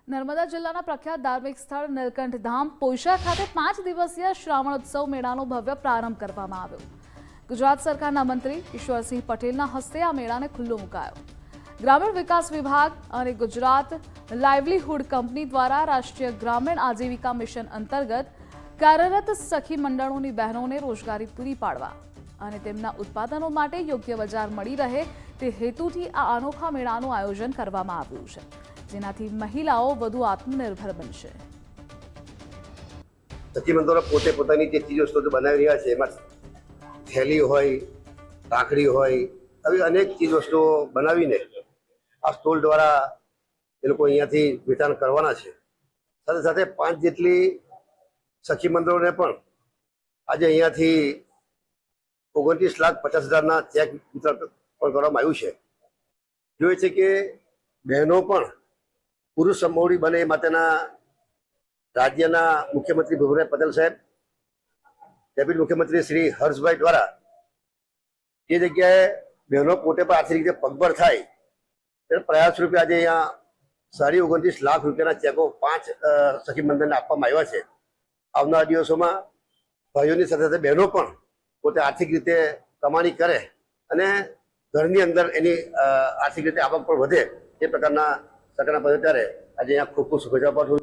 નર્મદા જિલ્લાના પ્રખ્યાત ધાર્મિક સ્થળ નીલકંઠ ધામ પોઈશા ખાતે 5 દિવસીય શ્રાવણોત્સવ મેળાનો ભવ્ય પ્રારંભ કરવામાં આવ્યો। ગુજરાત સરકારના મંત્રી ઈશ્વરસિંહ પટેલના હસ્તે આ મેળાને ખુલ્લો મુકાયો। ગ્રામીણ વિકાસ વિભાગ અને ગુજરાત લાઇવલીહુડ કંપની દ્વારા રાષ્ટ્રીય ગ્રામીણ આજીવિકા મિશન અંતર્ગત કાર્યરત સખી મંડળોની બહેનોને રોજગારી પૂરી પાડવા અને તેમના ઉત્પાદનો માટે યોગ્ય બજાર મળી રહે તે હેતુથી આ અનોખા મેળાનું આયોજન કરવામાં આવ્યું છે, જેનાથી મહિલાઓ વધુ આત્મનિર્ભર બનશે। સખી મંડળો પોતે પોતાની જે ચીજ વસ્તુઓ બનાવી રહ્યા છે, એમાં થેલી હોય, રાખડી હોય, આવી અનેક ચીજ વસ્તુઓ બનાવીને આ સ્ટોલ દ્વારા એ લોકો અહીંયાથી વેચાણ કરવાના છે। સાથે સાથે 5 જેટલી સખી મંડળોને પણ આજે અહીંયાથી 29,50,000ના ચેક વિતરણ પણ કરવામાં આવ્યું છે। જોઈએ છે કે બહેનો પણ પુરુષ સમૂહની બને એ માટેના રાજ્યના મુખ્યમંત્રી ભૂપેન્દ્ર પટેલ સાહેબ, ડેપ્યુટી મુખ્યમંત્રી શ્રી હર્ષભાઈ દ્વારા એ જગ્યાએ બહેનો પોતે પણ આર્થિક રીતે પગભર થાય એ પ્રયાસ રૂપે આજે અહીંયા 29.5 લાખ રૂપિયાના ચેકો 5 સખી મંડળને આપવામાં આવ્યા છે। આવનારા દિવસોમાં ભાઈઓની સાથે સાથે બહેનો પણ પોતે આર્થિક રીતે કમાણી કરે અને ઘરની અંદર એની આર્થિક રીતે આવક પણ વધે એ પ્રકારના સરકારના પદ્ધતિ આજે અહીંયા ખૂબ ખૂબ શુભેચ્છા પાઠવું।